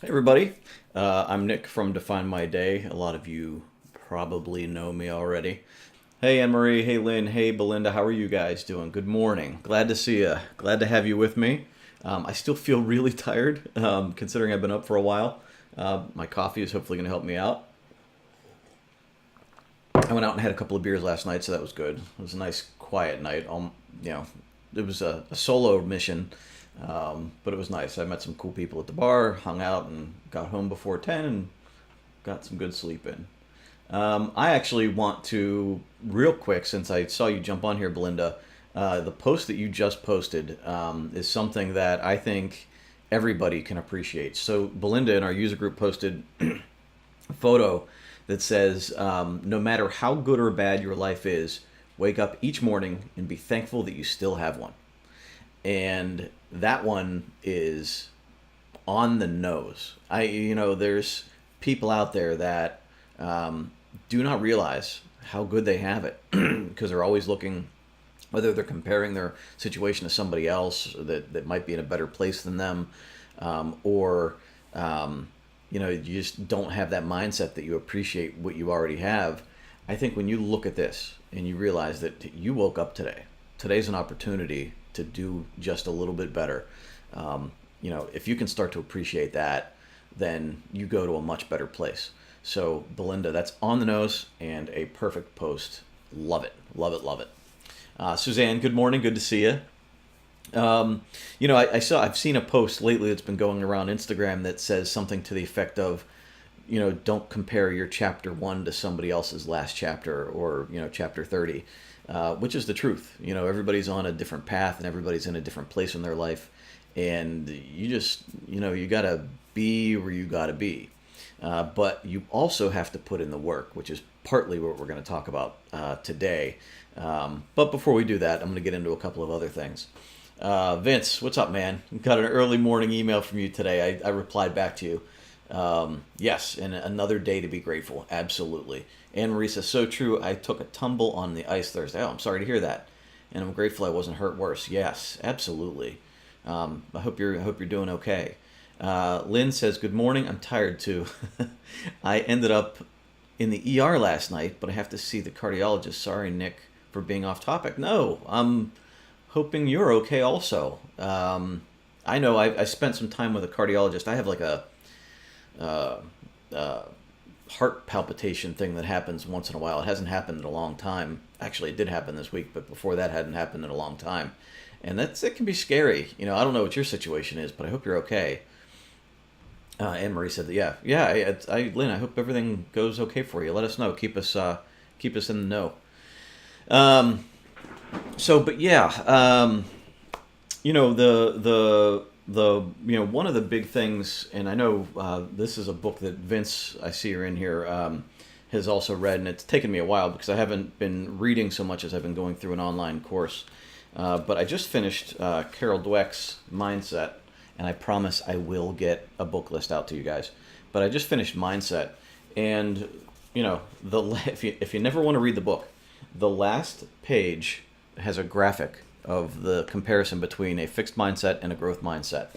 Hey everybody, I'm Nick from Define My Day. A lot of you probably know me already. Hey Anne Marie, hey Lynn, hey Belinda, how are you guys doing? Good morning. Glad to see you. Glad to have you with me. I still feel really tired, considering I've been up for a while. My coffee is hopefully going to help me out. I went out and had a couple of beers last night, so that was good. It was a nice, quiet night. You know, it was a solo mission, but it was nice. I met some cool people at the bar, hung out, and got home before 10 and got some good sleep in. I actually want to, real quick, since I saw you jump on here, Belinda, the post that you just posted is something that I think everybody can appreciate. So, Belinda in our user group posted a photo that says, no matter how good or bad your life is, wake up each morning and be thankful that you still have one. And that one is on the nose. There's people out there that do not realize how good they have it because they're always looking, whether they're comparing their situation to somebody else that might be in a better place than them, or you just don't have that mindset that you appreciate what you already have. I think when you look at this and you realize that you woke up today, today's an opportunity to do just a little bit better. If you can start to appreciate that, then you go to a much better place. So, Belinda, that's on the nose and a perfect post. Love it, love it, love it. Suzanne, good morning. Good to see you. I've seen a post lately that's been going around Instagram that says something to the effect of, don't compare your chapter one to somebody else's last chapter or, chapter 30, which is the truth. Everybody's on a different path and everybody's in a different place in their life. And you just, you got to be where you got to be. But you also have to put in the work, which is partly what we're going to talk about today. But before we do that, I'm going to get into a couple of other things. Vince, what's up, man? Got an early morning email from you today. I replied back to you. Yes, and another day to be grateful. Absolutely. Anne Marie says, so true. I took a tumble on the ice Thursday. Oh, I'm sorry to hear that. And I'm grateful I wasn't hurt worse. Yes, absolutely. I hope you're doing okay. Lynn says, good morning. I'm tired too. I ended up in the ER last night, but I have to see the cardiologist. Sorry, Nick, for being off topic. No, I'm hoping you're okay also. I know I spent some time with a cardiologist. I have like a uh, uh, heart palpitation thing that happens once in a while. It hasn't happened in a long time. Actually, it did happen this week, but before that hadn't happened in a long time. And it can be scary. I don't know what your situation is, but I hope you're okay. Anne Marie said that. Yeah, yeah. Lynn, I hope everything goes okay for you. Let us know. Keep us in the know. Um, but yeah, one of the big things, and I know this is a book that Vince, I see her in here, has also read, and it's taken me a while because I haven't been reading so much as I've been going through an online course. But I just finished Carol Dweck's Mindset, and I promise I will get a book list out to you guys. But I just finished Mindset, and if you never want to read the book, the last page has a graphic of the comparison between a fixed mindset and a growth mindset.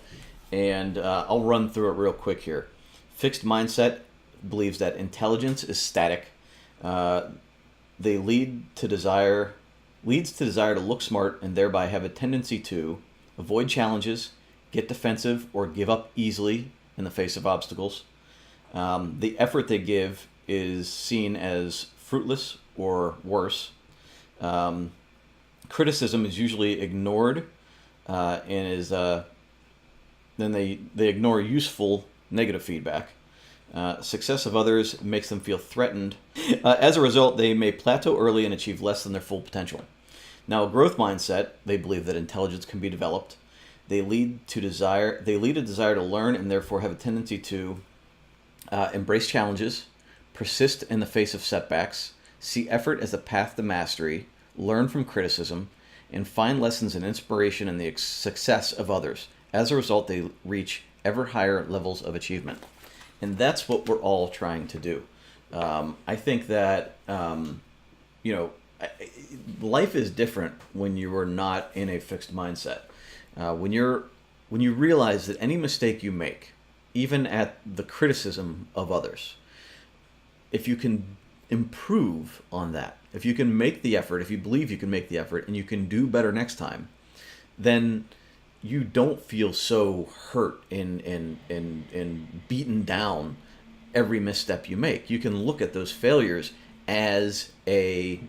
And I'll run through it real quick here. Fixed mindset believes that intelligence is static. Uh, they leads to desire to look smart and thereby have a tendency to avoid challenges, get defensive, or give up easily in the face of obstacles. The effort they give is seen as fruitless or worse. Um, Criticism is usually ignored, and is then they ignore useful negative feedback. Success of others makes them feel threatened. As a result, they may plateau early and achieve less than their full potential. Now, a growth mindset, they believe that intelligence can be developed. They lead a desire to learn and therefore have a tendency to embrace challenges, persist in the face of setbacks, see effort as a path to mastery, learn from criticism, and find lessons and inspiration in the success of others. As a result, they reach ever higher levels of achievement. And that's what we're all trying to do. I think that, you know, life is different when you are not in a fixed mindset. When you realize that any mistake you make, even at the criticism of others, if you can improve on that, if you can make the effort, if you believe you can make the effort and you can do better next time, then you don't feel so hurt and beaten down every misstep you make. You can look at those failures as a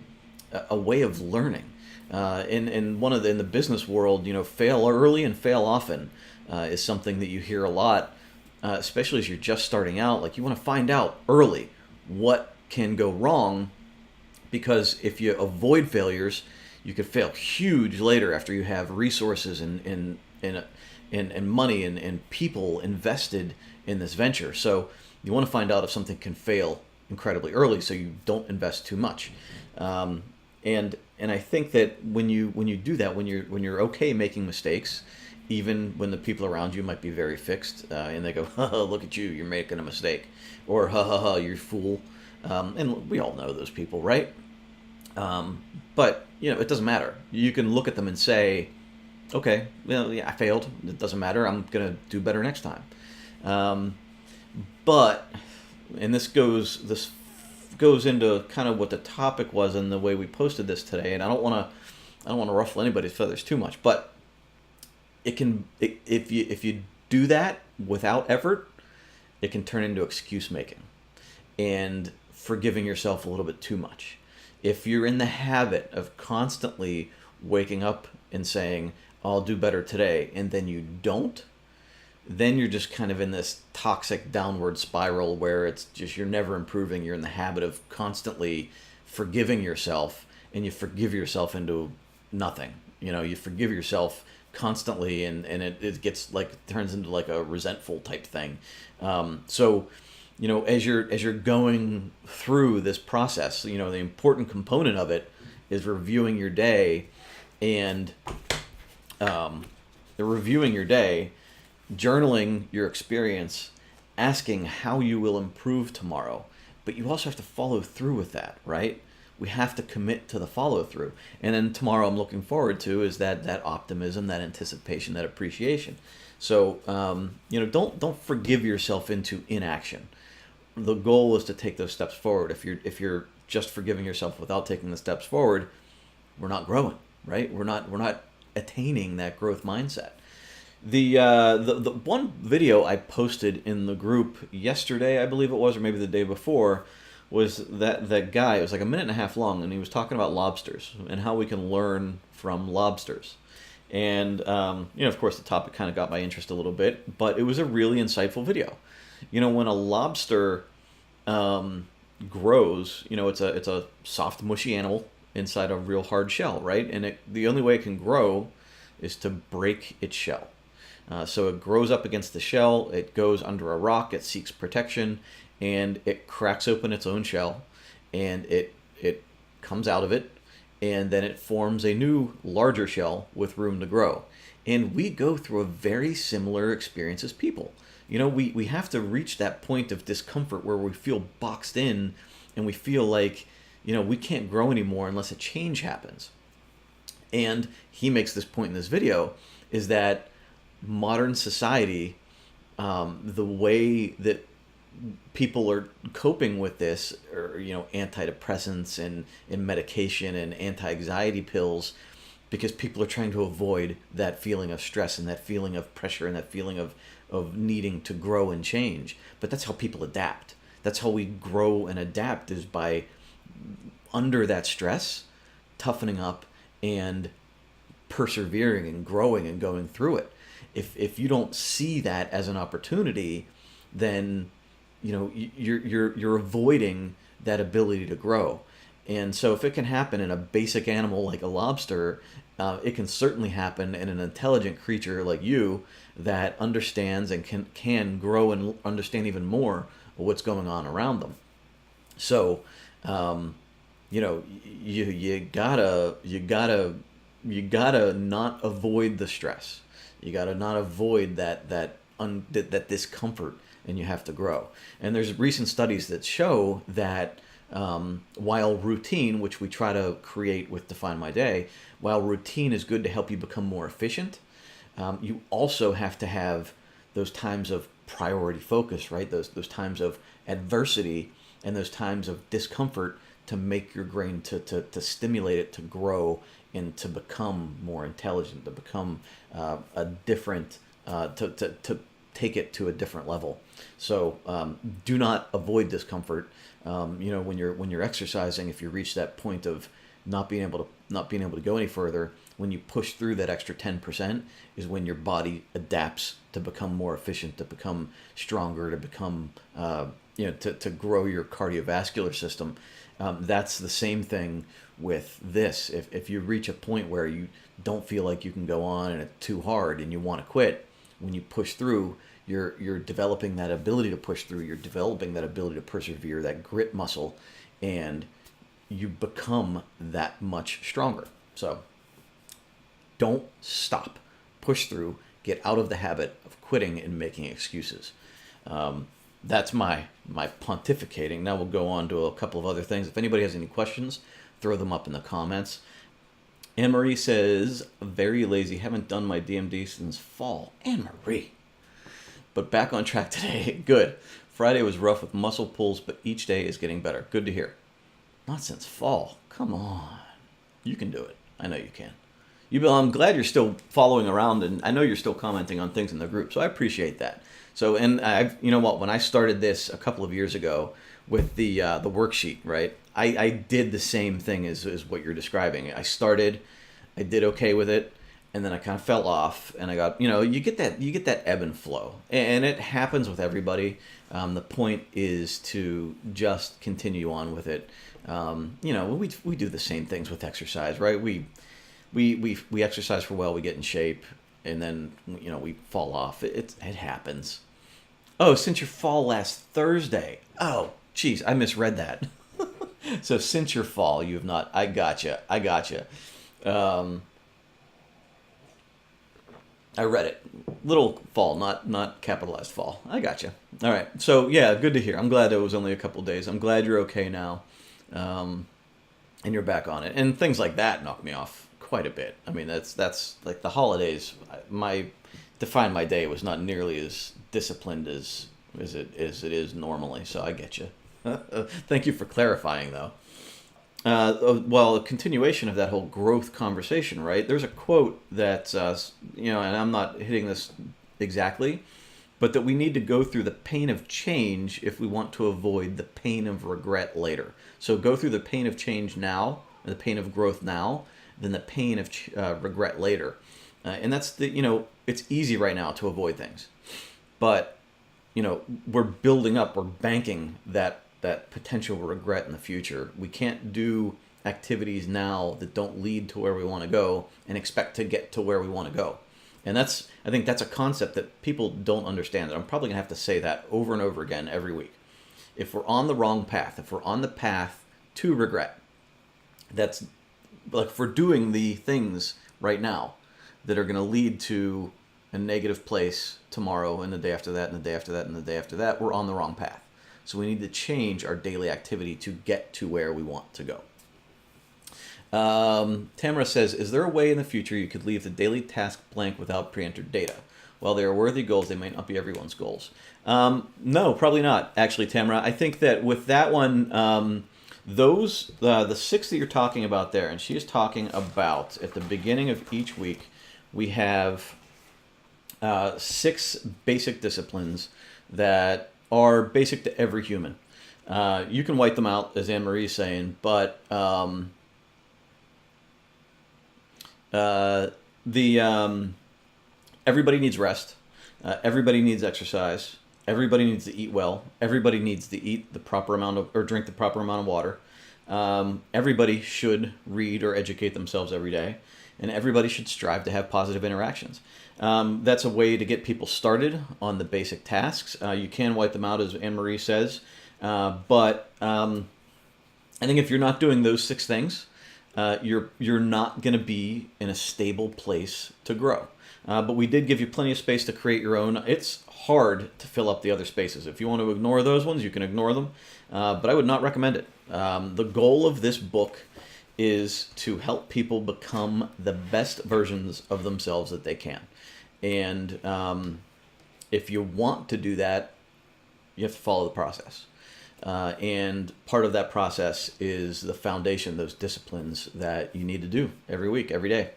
way of learning. In the business world, fail early and fail often is something that you hear a lot, especially as you're just starting out. Like, you want to find out early what can go wrong, because if you avoid failures, you could fail huge later after you have resources and money and people invested in this venture. So you want to find out if something can fail incredibly early, so you don't invest too much. And I think that when you do that, when you're okay making mistakes, even when the people around you might be very fixed, and they go, ha, ha, look at you, you're making a mistake, or ha ha ha, you're a fool, and we all know those people, right? But it doesn't matter. You can look at them and say, okay, well, yeah, I failed. It doesn't matter. I'm gonna do better next time. But, and this goes into kind of what the topic was and the way we posted this today. And I don't want to ruffle anybody's feathers too much, but if you do that without effort, it can turn into excuse making and forgiving yourself a little bit too much. If you're in the habit of constantly waking up and saying, I'll do better today, and then you don't, then you're just kind of in this toxic downward spiral where it's just, you're never improving. You're in the habit of constantly forgiving yourself, and you forgive yourself into nothing. You forgive yourself constantly, and it gets turns into like a resentful type thing. So as you're going through this process, the important component of it is reviewing your day, and journaling your experience, asking how you will improve tomorrow. But you also have to follow through with that, right? We have to commit to the follow through. And then tomorrow I'm looking forward to is that optimism, that anticipation, that appreciation. So, don't forgive yourself into inaction. The goal is to take those steps forward. If you're just forgiving yourself without taking the steps forward, we're not growing, right? We're not attaining that growth mindset. The one video I posted in the group yesterday, I believe it was, or maybe the day before, was that guy. It was like a minute and a half long, and he was talking about lobsters and how we can learn from lobsters. And of course, the topic kind of got my interest a little bit, but it was a really insightful video. When a lobster grows, it's a soft, mushy animal inside a real hard shell, right? And the only way it can grow is to break its shell. So it grows up against the shell, it goes under a rock, it seeks protection, and it cracks open its own shell, and it comes out of it, and then it forms a new, larger shell with room to grow. And we go through a very similar experience as people. We have to reach that point of discomfort where we feel boxed in, and we feel like, we can't grow anymore unless a change happens. And he makes this point in this video, is that modern society, the way that people are coping with this, or antidepressants and medication and anti-anxiety pills, because people are trying to avoid that feeling of stress and that feeling of pressure and that feeling of needing to grow and change. But that's how people adapt. That's how we grow and adapt, is by, under that stress, toughening up and persevering and growing and going through it. If you don't see that as an opportunity, then you're avoiding that ability to grow. And so if it can happen in a basic animal like a lobster, it can certainly happen in an intelligent creature like you that understands and can grow and understand even more of what's going on around them. So, you gotta not avoid the stress. You gotta not avoid that discomfort, and you have to grow. And there's recent studies that show that while routine, which we try to create with Define My Day, while routine is good to help you become more efficient, you also have to have those times of priority focus, right? Those times of adversity and those times of discomfort to make your brain to stimulate it to grow and to become more intelligent, to become a different, to take it to a different level. So do not avoid discomfort. When you're exercising, if you reach that point of not being able to go any further, when you push through that extra 10% is when your body adapts to become more efficient, to become stronger, to become to grow your cardiovascular system. That's the same thing with this. If you reach a point where you don't feel like you can go on and it's too hard and you want to quit, when you push through, you're developing that ability to push through. You're developing that ability to persevere, that grit muscle, and you become that much stronger. So don't stop. Push through. Get out of the habit of quitting and making excuses. That's my pontificating. Now we'll go on to a couple of other things. If anybody has any questions, throw them up in the comments. Anne-Marie says, very lazy. Haven't done my DMD since fall. Anne-Marie. But back on track today. Good. Friday was rough with muscle pulls, but each day is getting better. Good to hear. Not since fall. Come on. You can do it. I know you can. I'm glad you're still following around, and I know you're still commenting on things in the group, so I appreciate that. So, and you know what? When I started this a couple of years ago with the worksheet, right? I did the same thing as what you're describing. I did okay with it, and then I kind of fell off, and I got, you get that ebb and flow, and it happens with everybody. The point is to just continue on with it. We do the same things with exercise, right? We exercise for a while, we get in shape, and then we fall off. It happens. Oh, since your fall last Thursday. Oh, geez, I misread that. So since your fall, you have not. I gotcha. I read it. Little fall, not capitalized fall. I gotcha. All right. So yeah, good to hear. I'm glad it was only a couple of days. I'm glad you're okay now, and you're back on it. And things like that knock me off quite a bit. I mean, that's like the holidays. Define my day was not nearly as disciplined as it is normally. So I get you. Thank you for clarifying, though. Well, a continuation of that whole growth conversation, right? There's a quote that and I'm not hitting this exactly, but that we need to go through the pain of change if we want to avoid the pain of regret later. So go through the pain of change now, the pain of growth now, then the pain of regret later. And that's it's easy right now to avoid things, but we're building up, we're banking that potential regret in the future. We can't do activities now that don't lead to where we want to go and expect to get to where we want to go. And I think that's a concept that people don't understand. And I'm probably gonna have to say that over and over again every week. If we're on the wrong path, if we're on the path to regret, that's like if we're doing the things right now that are gonna lead to a negative place tomorrow and the day after that and the day after that and the day after that, we're on the wrong path. So we need to change our daily activity to get to where we want to go. Tamara says, is there a way in the future you could leave the daily task blank without pre-entered data? While they are worthy goals, they might not be everyone's goals. No, probably not, actually, Tamara. I think that with that one, the 6 that you're talking about there, and she is talking about at the beginning of each week, we have 6 basic disciplines that are basic to every human. You can white them out, as Anne-Marie is saying, but everybody needs rest. Everybody needs exercise. Everybody needs to eat well. Everybody needs to eat the proper amount of, or drink the proper amount of water. Everybody should read or educate themselves every day, and everybody should strive to have positive interactions. That's a way to get people started on the basic tasks. You can white them out, as Anne-Marie says, but I think if you're not doing those 6 things, you're not going to be in a stable place to grow. But we did give you plenty of space to create your own. It's hard to fill up the other spaces. If you want to ignore those ones, you can ignore them, but I would not recommend it. The goal of this book is to help people become the best versions of themselves that they can. And if you want to do that, you have to follow the process. And part of that process is the foundation, those disciplines that you need to do every week, every day.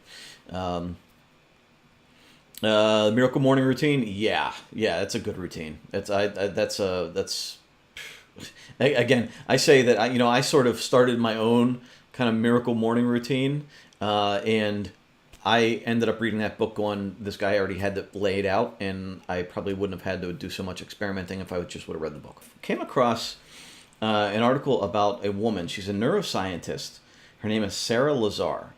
Miracle morning routine, yeah, that's a good routine. That's again, I say that I sort of started my own kind of miracle morning routine, and I ended up reading that book going, this guy already had it laid out, and I probably wouldn't have had to do so much experimenting if I just would have read the book. Came across an article about a woman. She's a neuroscientist. Her name is Sarah Lazar.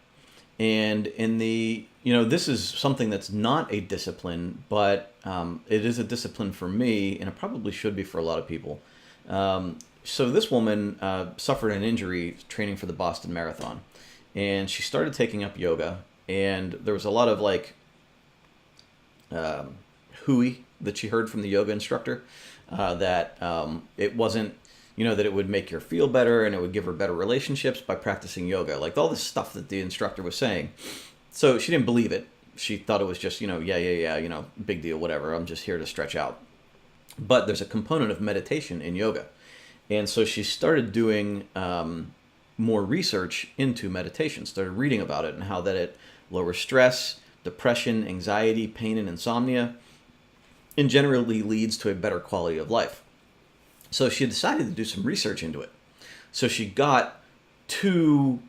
And in the, this is something that's not a discipline, but it is a discipline for me, and it probably should be for a lot of people. So this woman suffered an injury training for the Boston Marathon, and she started taking up yoga, and there was a lot of hooey that she heard from the yoga instructor, that it wasn't, that it would make her feel better and it would give her better relationships by practicing yoga, like all this stuff that the instructor was saying. So she didn't believe it. She thought it was just, big deal, whatever. I'm just here to stretch out. But there's a component of meditation in yoga. And so she started doing more research into meditation, started reading about it and how that it lowers stress, depression, anxiety, pain, and insomnia, and generally leads to a better quality of life. So she decided to do some research into it. So she got two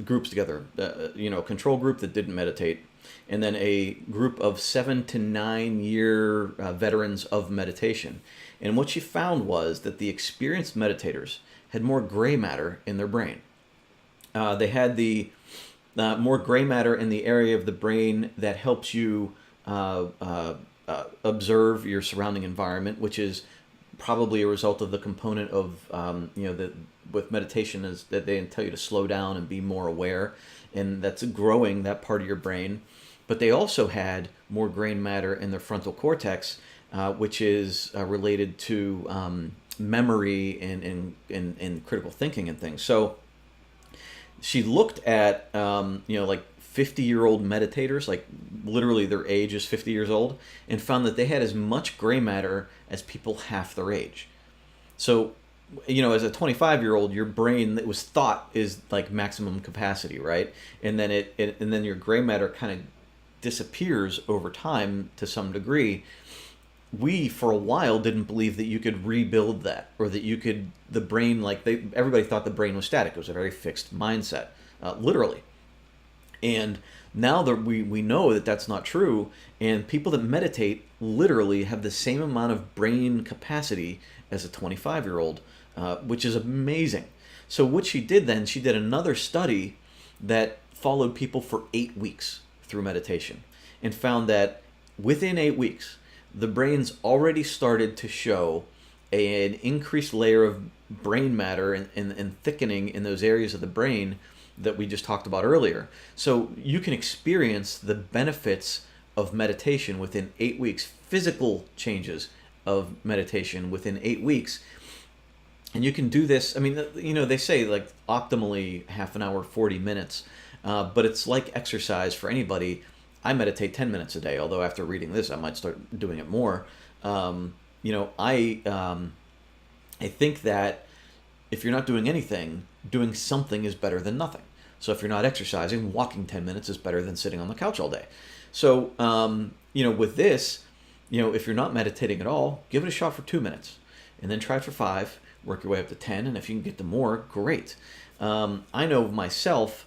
groups together, a control group that didn't meditate, and then a group of 7 to 9 year veterans of meditation. And what she found was that the experienced meditators had more gray matter in their brain. They had the more gray matter in the area of the brain that helps you observe your surrounding environment, which is probably a result of the component of that with meditation is that they tell you to slow down and be more aware, and that's growing that part of your brain. But they also had more gray matter in their frontal cortex, which is related to memory and critical thinking and things. So she looked at 50-year-old meditators, like literally their age is 50 years old, and found that they had as much gray matter as people half their age. So, as a 25-year-old, your brain that was thought is like maximum capacity, right? And then and then your gray matter kind of disappears over time to some degree. We, for a while, didn't believe that you could rebuild that, or that you could, the brain, everybody thought the brain was static. It was a very fixed mindset, literally. And now that we know that that's not true, and people that meditate literally have the same amount of brain capacity as a 25-year-old, which is amazing. So what she did then, she did another study that followed people for 8 weeks through meditation, and found that within 8 weeks, the brain's already started to show an increased layer of brain matter and thickening in those areas of the brain that we just talked about earlier. So you can experience the benefits of meditation within 8 weeks, physical changes of meditation within 8 weeks. And you can do this, they say optimally half an hour, 40 minutes, but it's like exercise for anybody. I meditate 10 minutes a day, although after reading this, I might start doing it more. I think that if you're not doing anything, doing something is better than nothing. So if you're not exercising, walking 10 minutes is better than sitting on the couch all day. So, with this, if you're not meditating at all, give it a shot for 2 minutes, and then try it for 5, work your way up to 10, and if you can get to more, great. I know myself,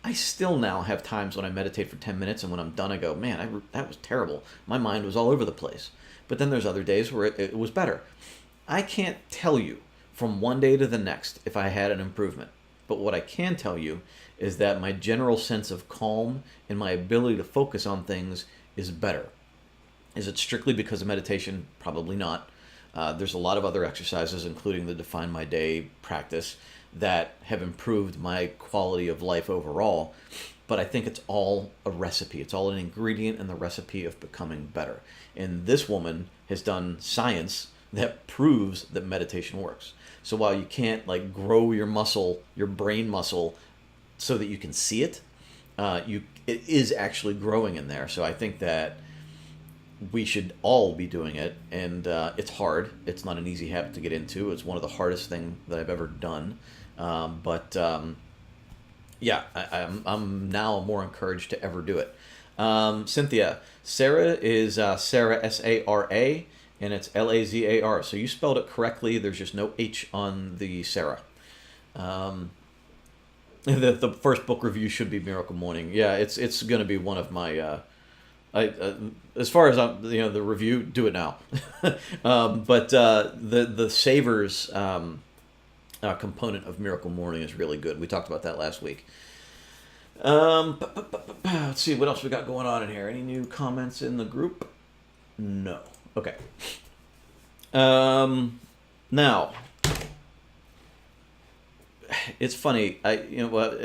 I still now have times when I meditate for 10 minutes, and when I'm done, I go, man, that was terrible. My mind was all over the place. But then there's other days where it was better. I can't tell you from one day to the next if I had an improvement. But what I can tell you is that my general sense of calm and my ability to focus on things is better. Is it strictly because of meditation? Probably not. There's a lot of other exercises, including the Define My Day practice, that have improved my quality of life overall. But I think it's all a recipe. It's all an ingredient in the recipe of becoming better. And this woman has done science that proves that meditation works. So while you can't grow your muscle, your brain muscle, so that you can see it, it is actually growing in there. So I think that we should all be doing it, and it's hard. It's not an easy habit to get into. It's one of the hardest things that I've ever done. But yeah, I'm now more encouraged to ever do it. Cynthia, Sarah is Sarah, Sara, and it's Lazar. So you spelled it correctly. There's just no H on the Sarah. The first book review should be Miracle Morning. Yeah, it's going to be one of my. As far as I'm, the review, do it now. But the Savers component of Miracle Morning is really good. We talked about that last week. Let's see what else we got going on in here. Any new comments in the group? No. Okay. Now, it's funny.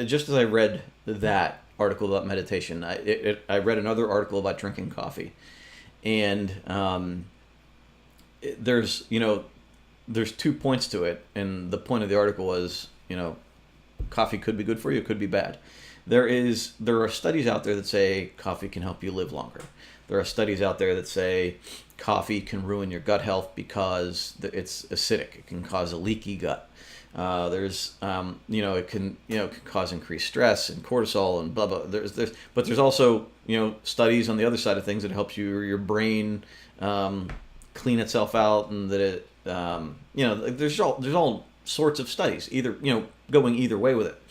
Just as I read that article about meditation, I read another article about drinking coffee, and there's 2 points to it, and the point of the article was, coffee could be good for you, it could be bad. There are studies out there that say coffee can help you live longer. There are studies out there that say coffee can ruin your gut health because it's acidic. It can cause a leaky gut. It can cause increased stress and cortisol and blah blah. But there's also studies on the other side of things that helps your brain clean itself out, and that it there's all sorts of studies going either way with it.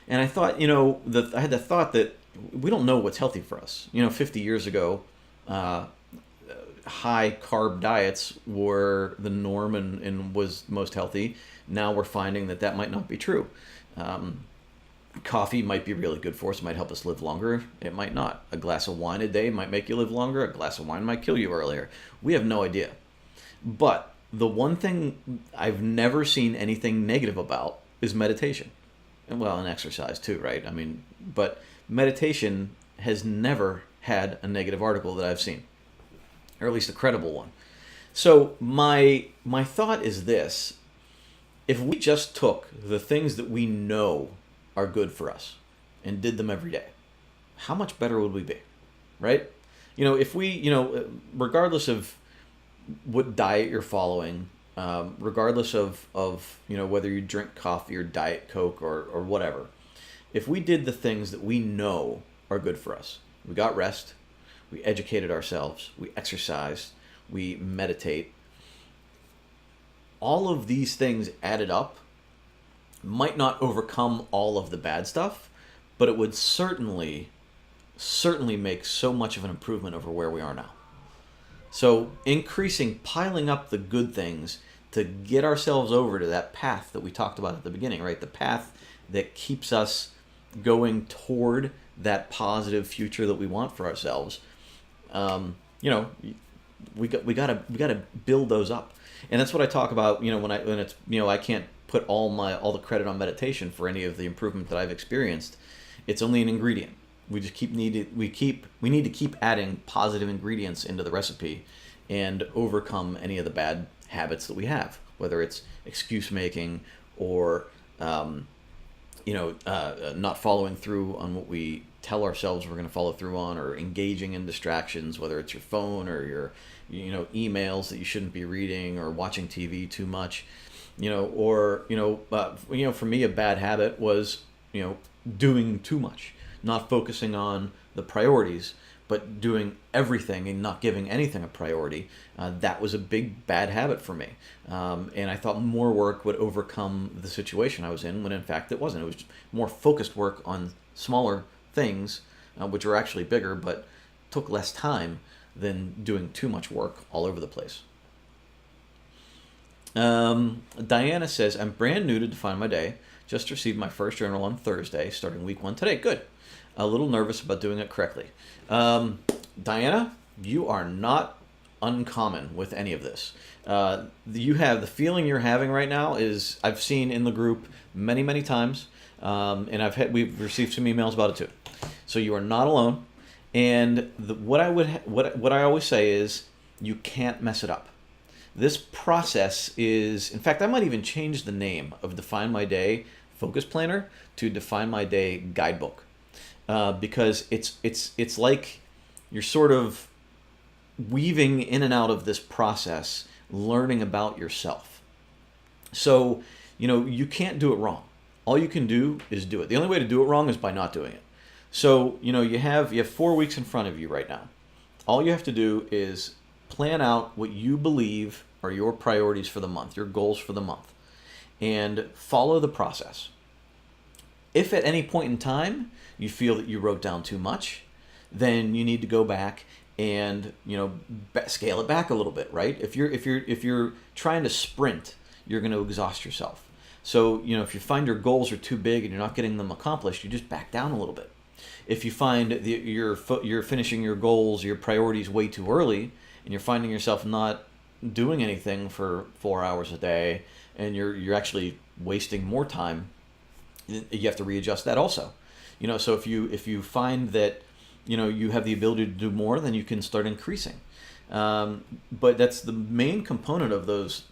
And I thought I had the thought that we don't know what's healthy for us. 50 years ago, high carb diets were the norm and was most healthy. Now we're finding that might not be true. Coffee might be really good for us. It might help us live longer. It might not. A glass of wine a day might make you live longer. A glass of wine might kill you earlier. We have no idea. But the one thing I've never seen anything negative about is meditation. And exercise too, right? But meditation has never had a negative article that I've seen, or at least a credible one. So my thought is this: if we just took the things that we know are good for us and did them every day, how much better would we be, right? If we, regardless of what diet you're following, regardless of whether you drink coffee or Diet Coke or whatever, if we did the things that we know are good for us, we got rest, we educated ourselves, we exercised, we meditate, all of these things added up might not overcome all of the bad stuff, but it would certainly make so much of an improvement over where we are now. So piling up the good things to get ourselves over to that path that we talked about at the beginning, right? The path that keeps us going toward that positive future that we want for ourselves. We gotta build those up, and that's what I talk about. When it's I can't put all the credit on meditation for any of the improvement that I've experienced. It's only an ingredient. We just need to keep adding positive ingredients into the recipe and overcome any of the bad habits that we have, whether it's excuse making or not following through on what we tell ourselves we're going to follow through on, or engaging in distractions, whether it's your phone or your emails that you shouldn't be reading, or watching TV too much, for me a bad habit was doing too much, not focusing on the priorities, but doing everything and not giving anything a priority. That was a big bad habit for me. And I thought more work would overcome the situation I was in, when in fact it wasn't. It was more focused work on smaller things, which were actually bigger, but took less time than doing too much work all over the place. Diana says, I'm brand new to Define My Day. Just received my first journal on Thursday, starting week 1 today. Good. A little nervous about doing it correctly. Diana, you are not uncommon with any of this. You have the feeling you're having right now is I've seen in the group many, many times, and we've received some emails about it too. So you are not alone. And what I always say is you can't mess it up. This process is, in fact, I might even change the name of Define My Day Focus Planner to Define My Day Guidebook, because it's like you're sort of weaving in and out of this process, learning about yourself. So, you can't do it wrong. All you can do is do it. The only way to do it wrong is by not doing it. So, you have 4 weeks in front of you right now. All you have to do is plan out what you believe are your priorities for the month, your goals for the month, and follow the process. If at any point in time you feel that you wrote down too much, then you need to go back and scale it back a little bit, right? If you're trying to sprint, you're going to exhaust yourself. So if you find your goals are too big and you're not getting them accomplished, you just back down a little bit. If you find that you're finishing your goals, your priorities way too early, and you're finding yourself not doing anything for 4 hours a day, and you're actually wasting more time, you have to readjust that also. So if you find that you have the ability to do more, then you can start increasing. But that's the main component of those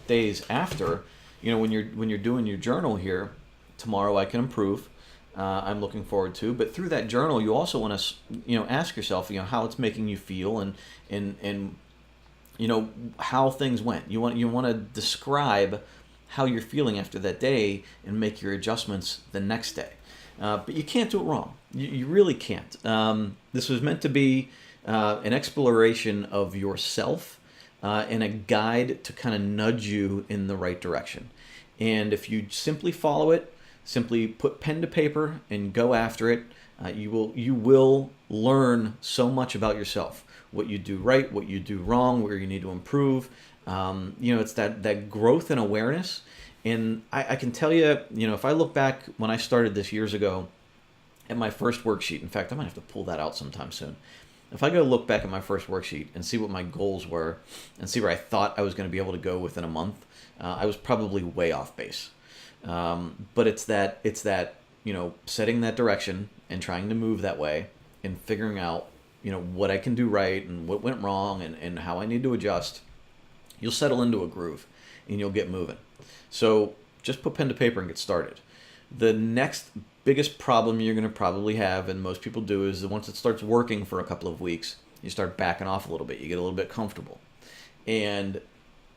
days after. When you're doing your journal here, tomorrow I can improve. I'm looking forward to. But through that journal, you also want to ask yourself how it's making you feel and how things went. You want to describe how you're feeling after that day and make your adjustments the next day. But you can't do it wrong. You really can't. This was meant to be an exploration of yourself and a guide to kind of nudge you in the right direction. And if you simply follow it, simply put pen to paper and go after it, you will learn so much about yourself. What you do right, what you do wrong, where you need to improve. It's that growth and awareness. And I can tell you, if I look back when I started this years ago at my first worksheet, in fact, I might have to pull that out sometime soon. If I go look back at my first worksheet and see what my goals were and see where I thought I was going to be able to go within a month, I was probably way off base. But it's that setting that direction and trying to move that way and figuring out, what I can do right and what went wrong and how I need to adjust. You'll settle into a groove and you'll get moving. So just put pen to paper and get started. The next biggest problem you're going to probably have, and most people do, is that once it starts working for a couple of weeks, you start backing off a little bit. You get a little bit comfortable. And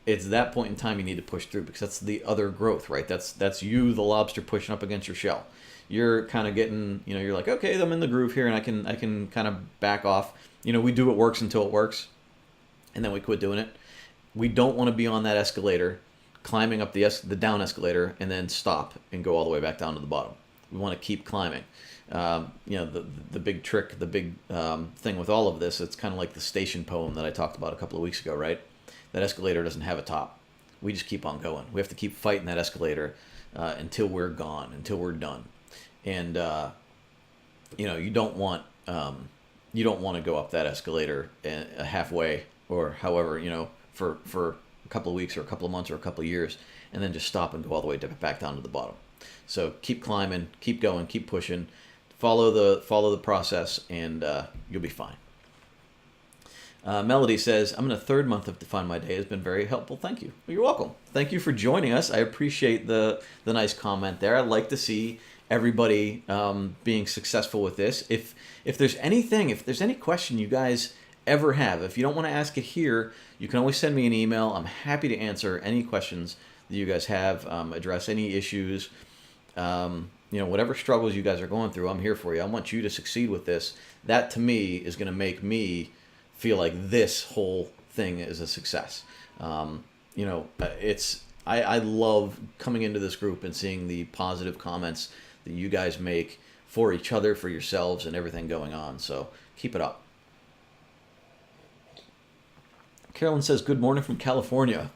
it's that point in time you need to push through, because that's the other growth, right? That's you, the lobster, pushing up against your shell. You're kind of getting, you're like, okay, I'm in the groove here and I can kind of back off. We do what works until it works, and then we quit doing it. We don't want to be on that escalator, climbing up the down escalator, and then stop and go all the way back down to the bottom. We want to keep climbing. The big trick, the big thing with all of this, it's kind of like the station poem that I talked about a couple of weeks ago, right? That escalator doesn't have a top. We just keep on going. We have to keep fighting that escalator until we're gone, until we're done. And you don't want to go up that escalator halfway, or however, for a couple of weeks or a couple of months or a couple of years, and then just stop and go all the way back down to the bottom. So keep climbing, keep going, keep pushing, follow the process, and you'll be fine. Melody says, I'm in the third month of Define My Day. It's been very helpful. Thank you. Well, you're welcome. Thank you for joining us. I appreciate the nice comment there. I'd like to see everybody being successful with this. If there's any question you guys ever have, if you don't want to ask it here, you can always send me an email. I'm happy to answer any questions that you guys have, address any issues, whatever struggles you guys are going through. I'm here for you. I want you to succeed with this. That to me is going to make me feel like this whole thing is a success. I love coming into this group and seeing the positive comments that you guys make for each other, for yourselves, and everything going on. So keep it up. Carolyn says, good morning from California.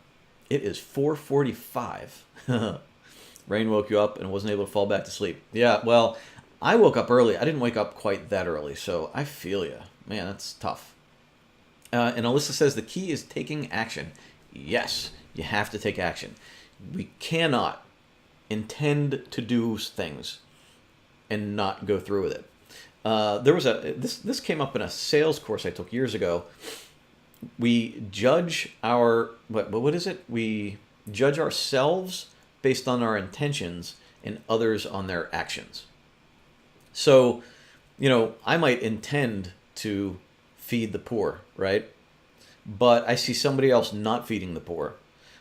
It is 4:45. Rain woke you up and wasn't able to fall back to sleep. Yeah, well, I woke up early. I didn't wake up quite that early, so I feel you. Man, that's tough. And Alyssa says, the key is taking action. Yes, you have to take action. We cannot intend to do things and not go through with it. There was this came up in a sales course I took years ago. We judge what is it? We judge ourselves based on our intentions and others on their actions. So, I might intend to feed the poor, right? But I see somebody else not feeding the poor.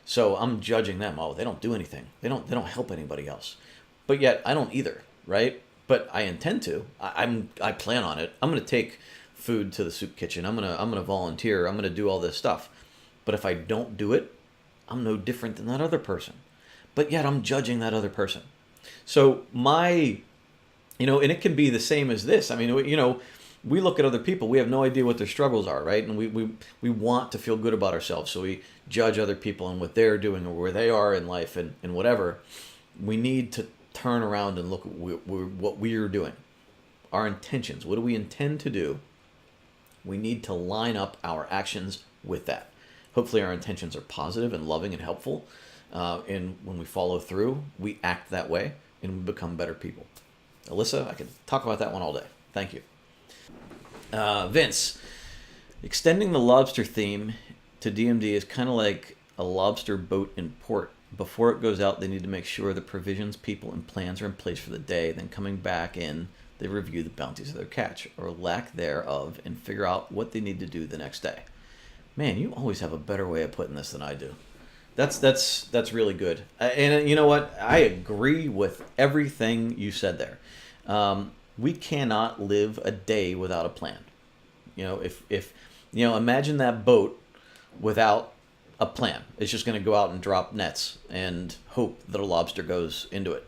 So I'm judging them. Oh, they don't do anything. They don't help anybody else. But yet I don't either, right? But I intend to. I plan on it. I'm going to take food to the soup kitchen. I'm going to volunteer. I'm going to do all this stuff. But if I don't do it, I'm no different than that other person. But yet I'm judging that other person. So and it can be the same as this. I mean, we look at other people, we have no idea what their struggles are, right? And we want to feel good about ourselves. So we judge other people and what they're doing or where they are in life and whatever. We need to turn around and look at what we are doing. Our intentions. What do we intend to do? We need to line up our actions with that. Hopefully our intentions are positive and loving and helpful. And when we follow through, we act that way and we become better people. Alyssa, I could talk about that one all day. Thank you. Vince, extending the lobster theme to DMD is kind of like a lobster boat in port. Before it goes out, they need to make sure the provisions, people, and plans are in place for the day. Then coming back in, they review the bounties of their catch, or lack thereof, and figure out what they need to do the next day. Man, you always have a better way of putting this than I do. That's really good. And you know what? I agree with everything you said there. We cannot live a day without a plan. If imagine that boat without a plan. It's just going to go out and drop nets and hope that a lobster goes into it.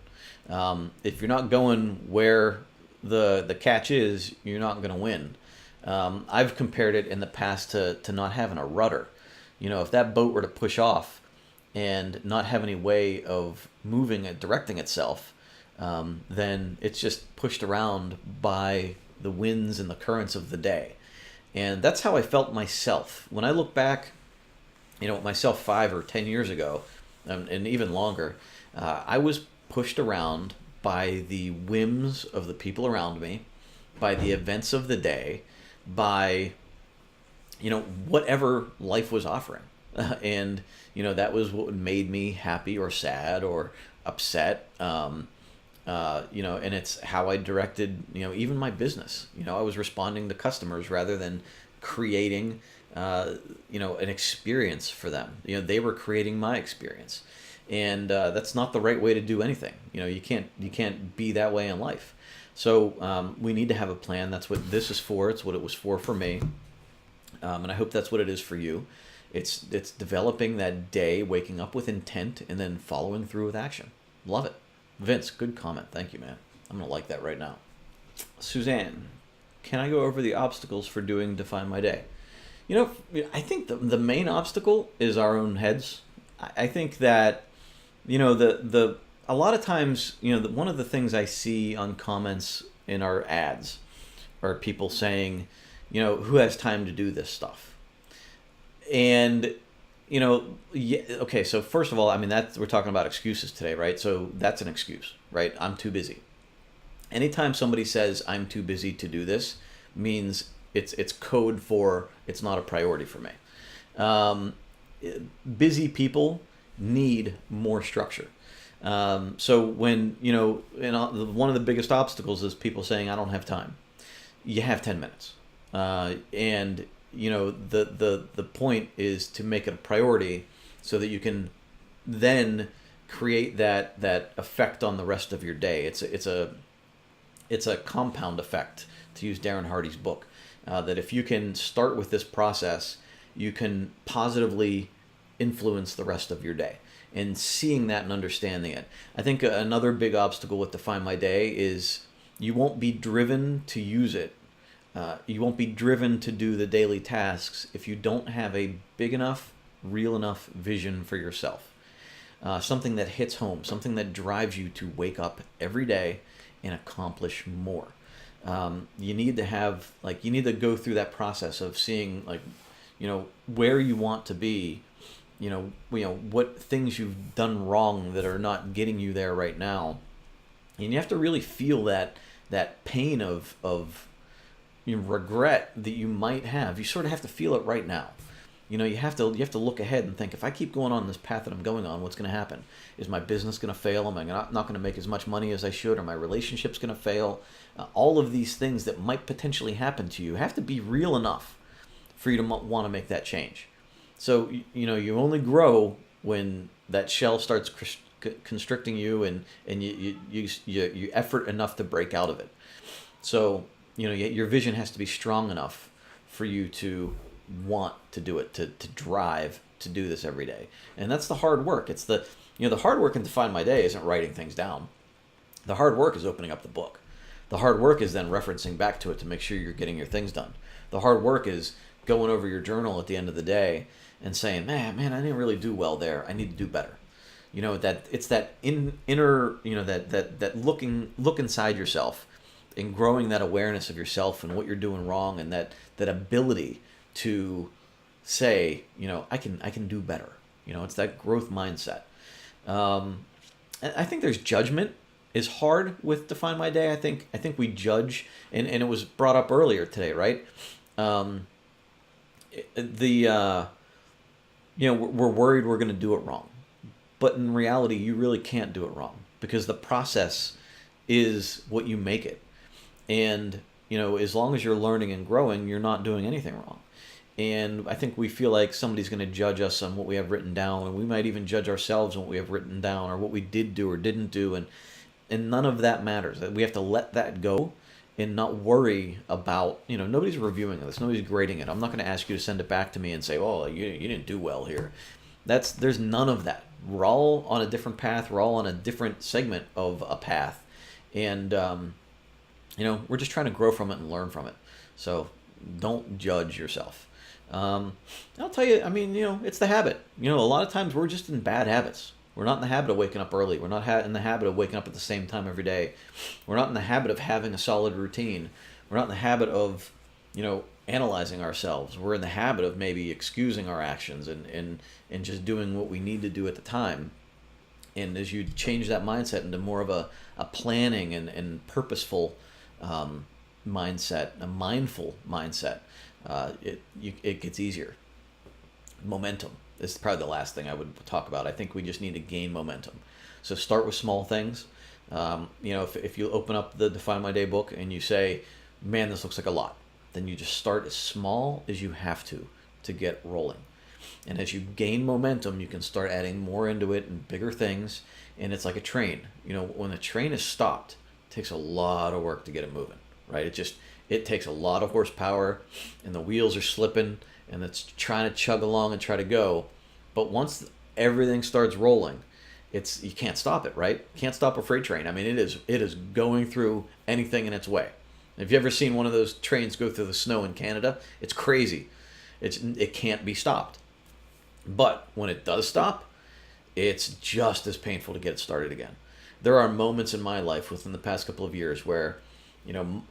If you're not going where the catch is, you're not going to win. I've compared it in the past to not having a rudder. If that boat were to push off and not have any way of moving and directing itself, then it's just pushed around by the winds and the currents of the day. And that's how I felt myself. When I look back, myself 5 or 10 years ago, and even longer, I was pushed around by the whims of the people around me, by the events of the day, by, whatever life was offering. And, that was what made me happy or sad or upset. And it's how I directed, even my business. I was responding to customers rather than creating, an experience for them. They were creating my experience. And that's not the right way to do anything. You can't be that way in life. So we need to have a plan. That's what this is for. It's what it was for me. And I hope that's what it is for you. It's developing that day, waking up with intent, and then following through with action. Love it. Vince, good comment. Thank you, man. I'm going to like that right now. Suzanne, can I go over the obstacles for doing Define My Day? I think the main obstacle is our own heads. I think that, a lot of times, one of the things I see on comments in our ads are people saying, who has time to do this stuff? And, okay, so first of all, we're talking about excuses today, right? So that's an excuse, right? I'm too busy. Anytime somebody says I'm too busy to do this, means it's code for it's not a priority for me. Busy people need more structure. So when, one of the biggest obstacles is people saying, I don't have time. You have 10 minutes. And, the point is to make it a priority so that you can then create that effect on the rest of your day. It's a compound effect, to use Darren Hardy's book, that if you can start with this process, you can positively influence the rest of your day. And seeing that and understanding it. I think another big obstacle with Define My Day is you won't be driven to use it. You won't be driven to do the daily tasks if you don't have a big enough, real enough vision for yourself. Something that hits home, something that drives you to wake up every day and accomplish more. You need to go through that process of seeing where you want to be, what things you've done wrong that are not getting you there right now. And you have to really feel that pain of regret that you might have. You sort of have to feel it right now. You have to look ahead and think, if I keep going on this path that I'm going on, what's going to happen? Is my business going to fail? Am I not going to make as much money as I should? Are my relationships going to fail? All of these things that might potentially happen to you have to be real enough for you to want to make that change. So, you only grow when that shell starts constricting you, and you effort enough to break out of it. So, your vision has to be strong enough for you to want to do it, to drive to do this every day. And that's the hard work. It's the hard work in Define My Day isn't writing things down. The hard work is opening up the book. The hard work is then referencing back to it to make sure you're getting your things done. The hard work is going over your journal at the end of the day and saying, man, I didn't really do well there. I need to do better. That it's that inner, that look inside yourself and growing that awareness of yourself and what you're doing wrong, and that ability to say, I can do better. It's that growth mindset. I think there's judgment is hard with Define My Day. I think we judge, and it was brought up earlier today, right? We're worried we're going to do it wrong, but in reality, you really can't do it wrong, because the process is what you make it. And as long as you're learning and growing, you're not doing anything wrong. And I think we feel like somebody's going to judge us on what we have written down, and we might even judge ourselves on what we have written down or what we did do or didn't do, and none of that matters. We have to let that go and not worry about, nobody's reviewing this, nobody's grading it. I'm not going to ask you to send it back to me and say, oh, you didn't do well here. There's none of that. We're all on a different path. We're all on a different segment of a path. And, we're just trying to grow from it and learn from it. So don't judge yourself. I'll tell you, it's the habit. A lot of times we're just in bad habits. We're not in the habit of waking up early. We're not in the habit of waking up at the same time every day. We're not in the habit of having a solid routine. We're not in the habit of, analyzing ourselves. We're in the habit of maybe excusing our actions and just doing what we need to do at the time. And as you change that mindset into more of a planning and purposeful mindset, a mindful mindset, it gets easier. Momentum. This is probably the last thing I would talk about. I think we just need to gain momentum. So start with small things. If you open up the Define My Day book and you say, man, this looks like a lot, then you just start as small as you have to get rolling. And as you gain momentum, you can start adding more into it and bigger things. And it's like a train. When the train is stopped, it takes a lot of work to get it moving, right? It takes a lot of horsepower, and the wheels are slipping, and it's trying to chug along and try to go. But once everything starts rolling, you can't stop it, right? You can't stop a freight train. It is going through anything in its way. Have you ever seen one of those trains go through the snow in Canada? It's crazy. It can't be stopped. But when it does stop, it's just as painful to get it started again. There are moments in my life within the past couple of years where,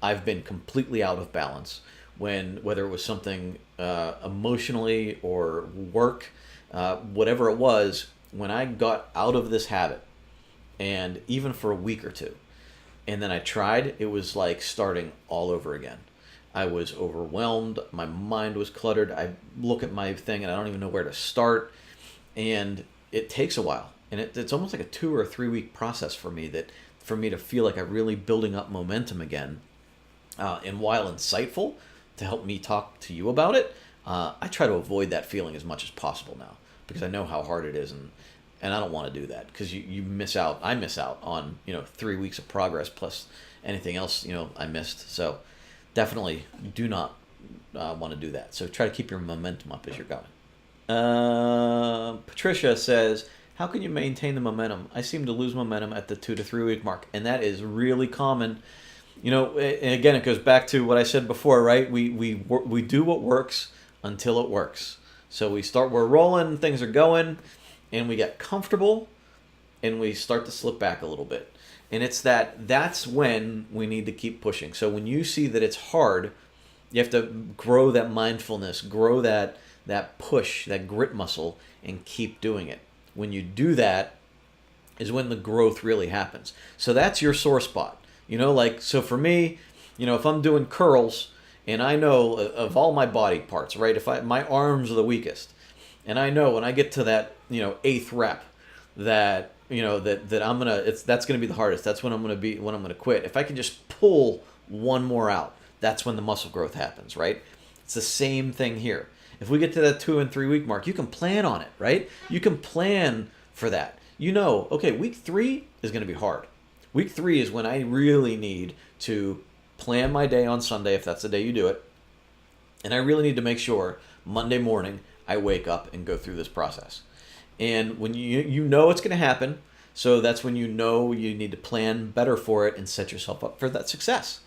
I've been completely out of balance, whether it was something emotionally or work, whatever it was, when I got out of this habit, and even for a week or two, and then I tried, it was like starting all over again. I was overwhelmed. My mind was cluttered. I look at my thing and I don't even know where to start. And it takes a while. And it's almost like a 2 or 3 week process for me to feel like I'm really building up momentum again. And while insightful to help me talk to you about it, I try to avoid that feeling as much as possible now, because I know how hard it is, and I don't want to do that, because you miss out. I miss out on 3 weeks of progress plus anything else I missed. So definitely do not want to do that. So try to keep your momentum up as you're going. Patricia says, how can you maintain the momentum? I seem to lose momentum at the 2 to 3 week mark, and that is really common. And again, it goes back to what I said before, right? We do what works until it works. So we're rolling, things are going, and we get comfortable, and we start to slip back a little bit. And that's when we need to keep pushing. So when you see that it's hard, you have to grow that mindfulness, grow that push, that grit muscle, and keep doing it. When you do that is when the growth really happens. So that's your sore spot. So for me, if I'm doing curls, and I know of all my body parts, right? My arms are the weakest, and I know when I get to that, 8th rep, that that's gonna be the hardest. That's when I'm gonna quit. If I can just pull one more out, that's when the muscle growth happens, right? It's the same thing here. If we get to that 2 and 3 week mark, you can plan on it, right? You can plan for that. You know, okay, week 3 is going to be hard. Week 3 is when I really need to plan my day on Sunday, if that's the day you do it. And I really need to make sure Monday morning I wake up and go through this process. And when you know it's going to happen, so that's when you know you need to plan better for it and set yourself up for that success.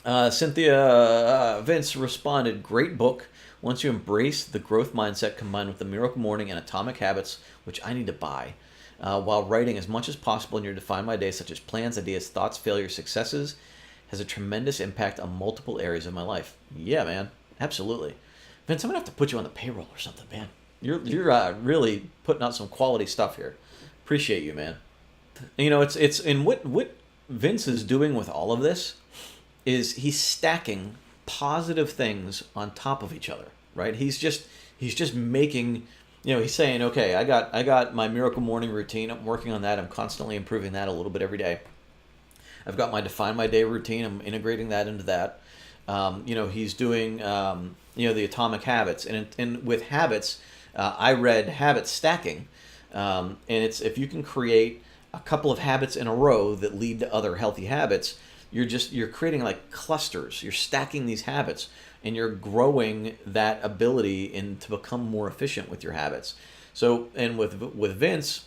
Cynthia Vince responded, great book. Once you embrace the growth mindset combined with the Miracle Morning and Atomic Habits, which I need to buy, while writing as much as possible in your Define My Day, such as plans, ideas, thoughts, failures, successes, has a tremendous impact on multiple areas of my life. Yeah, man. Absolutely. Vince, I'm going to have to put you on the payroll or something, man. You're really putting out some quality stuff here. Appreciate you, man. You know, it's and what Vince is doing with all of this is he's stacking positive things on top of each other, right? He's just making, you know, he's saying, okay, I got my Miracle Morning routine. I'm working on that. I'm constantly improving that a little bit every day. I've got my Define My Day routine. I'm integrating that into that. You know, he's doing, you know, the Atomic Habits, and with habits, I read Habit Stacking, and it's if you can create a couple of habits in a row that lead to other healthy habits, you're creating like clusters. You're stacking these habits, and you're growing that ability to become more efficient with your habits. So, and with Vince,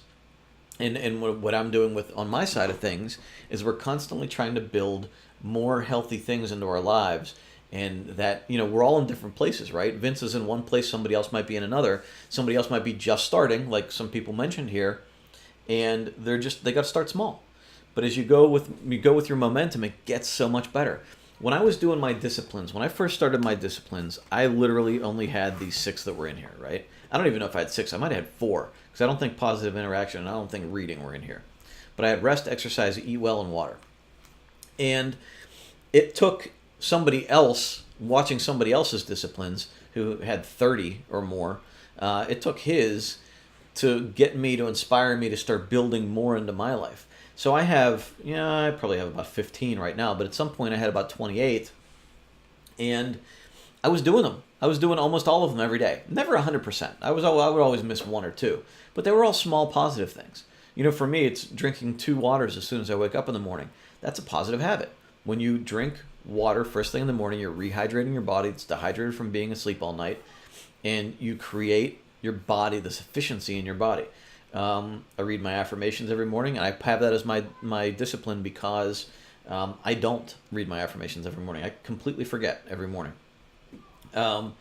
and what I'm doing with on my side of things is we're constantly trying to build more healthy things into our lives. And that, you know, we're all in different places, right? Vince is in one place, somebody else might be in another. Somebody else might be just starting, like some people mentioned here, and they got to start small. But as you go with your momentum, it gets so much better. When I was doing my disciplines, when I first started my disciplines, I literally only had these 6 that were in here, right? I don't even know if I had 6. I might have had 4, because I don't think positive interaction and I don't think reading were in here. But I had rest, exercise, eat well, and water. And it took somebody else, watching somebody else's disciplines, who had 30 or more, it took his to get me, to inspire me to start building more into my life. So I probably have about 15 right now, but at some point I had about 28, and I was doing them. I was doing almost all of them every day. Never 100%. I would always miss 1 or 2, but they were all small positive things. You know, for me, it's drinking 2 waters as soon as I wake up in the morning. That's a positive habit. When you drink water first thing in the morning, you're rehydrating your body. It's dehydrated from being asleep all night, and you create your body, this efficiency in your body. I read my affirmations every morning, and I have that as my discipline because I don't read my affirmations every morning. I completely forget every morning. You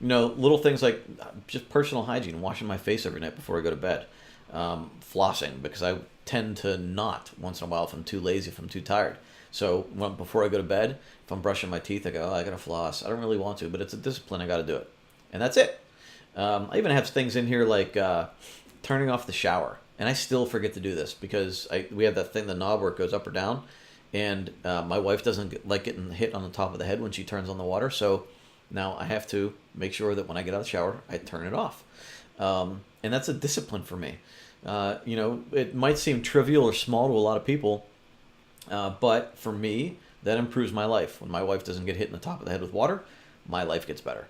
know, little things like just personal hygiene, washing my face every night before I go to bed, flossing, because I tend to not once in a while if I'm too lazy, if I'm too tired. So before I go to bed, if I'm brushing my teeth, I go, I got to floss. I don't really want to, but it's a discipline. I got to do it. And that's it. I even have things in here like turning off the shower. And I still forget to do this because we have that thing, the knob where it goes up or down. And my wife doesn't like getting hit on the top of the head when she turns on the water. So now I have to make sure that when I get out of the shower, I turn it off. And that's a discipline for me. You know, it might seem trivial or small to a lot of people, but for me, that improves my life. When my wife doesn't get hit in the top of the head with water, my life gets better.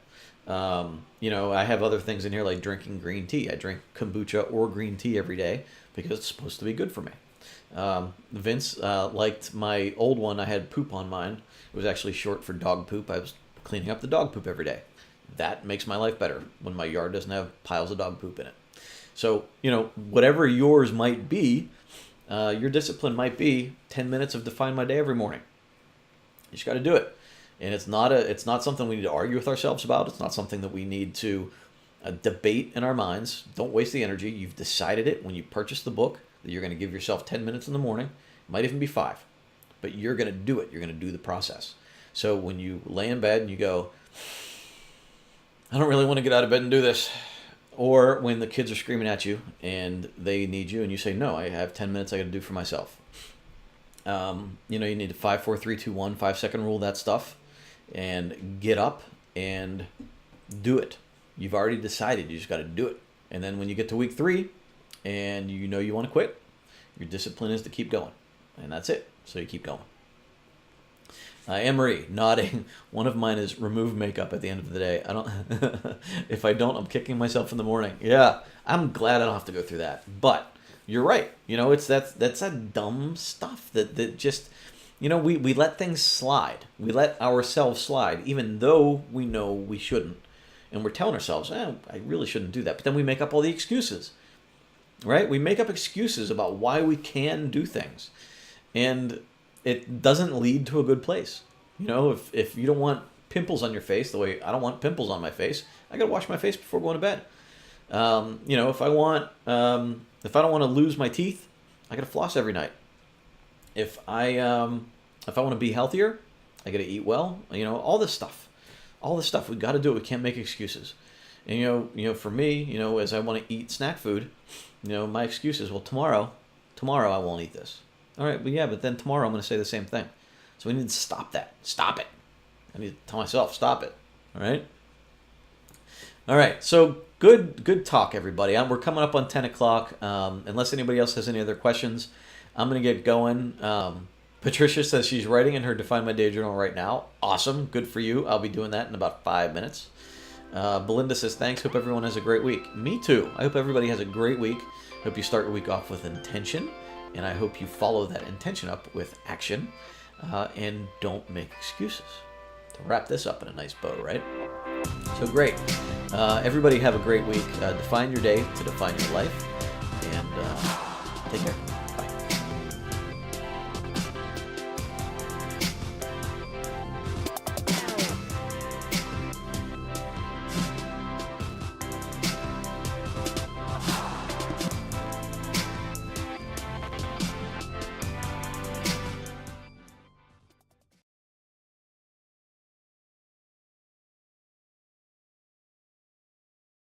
You know, I have other things in here like drinking green tea. I drink kombucha or green tea every day because it's supposed to be good for me. Vince liked my old one. I had poop on mine. It was actually short for dog poop. I was cleaning up the dog poop every day. That makes my life better when my yard doesn't have piles of dog poop in it. So, you know, whatever yours might be, your discipline might be 10 minutes of Define My Day every morning. You just got to do it. And it's not something we need to argue with ourselves about. It's not something that we need to debate in our minds. Don't waste the energy. You've decided it when you purchase the book that you're going to give yourself 10 minutes in the morning. It might even be 5. But you're going to do it. You're going to do the process. So when you lay in bed and you go, I don't really want to get out of bed and do this. Or when the kids are screaming at you and they need you and you say, no, I have 10 minutes I got to do for myself. You know, you need to 5, 4, 3, 2, 1, 5-second rule, that stuff. And get up and do it. You've already decided. You just got to do it. And then when you get to week 3 and you know you want to quit, your discipline is to keep going. And that's it. So you keep going. Anne-Marie nodding. One of mine is remove makeup at the end of the day. I don't. If I don't, I'm kicking myself in the morning. Yeah, I'm glad I don't have to go through that. But you're right. It's that's a dumb stuff that just we let things slide. We let ourselves slide, even though we know we shouldn't, and we're telling ourselves, I really shouldn't do that. But then we make up all the excuses, right? We make up excuses about why we can do things, and it doesn't lead to a good place. If you don't want pimples on your face the way I don't want pimples on my face, I gotta wash my face before going to bed. If I don't want to lose my teeth, I gotta floss every night. If I want to be healthier, I gotta eat well. All this stuff we got to do it. We can't make excuses. And for me, as I want to eat snack food, my excuse is, well, tomorrow I won't eat this. All right, but then tomorrow I'm going to say the same thing. So we need to stop that. Stop it. I need to tell myself, stop it. All right. All right. So good talk, everybody. We're coming up on 10 o'clock. Unless anybody else has any other questions, I'm going to get going. Patricia says she's writing in her Define My Day journal right now. Awesome. Good for you. I'll be doing that in about 5 minutes. Belinda says, thanks. Hope everyone has a great week. Me too. I hope everybody has a great week. Hope you start your week off with intention. And I hope you follow that intention up with action. And don't make excuses. To wrap this up in a nice bow, right? So great. Everybody have a great week. Define your day to define your life. And take care.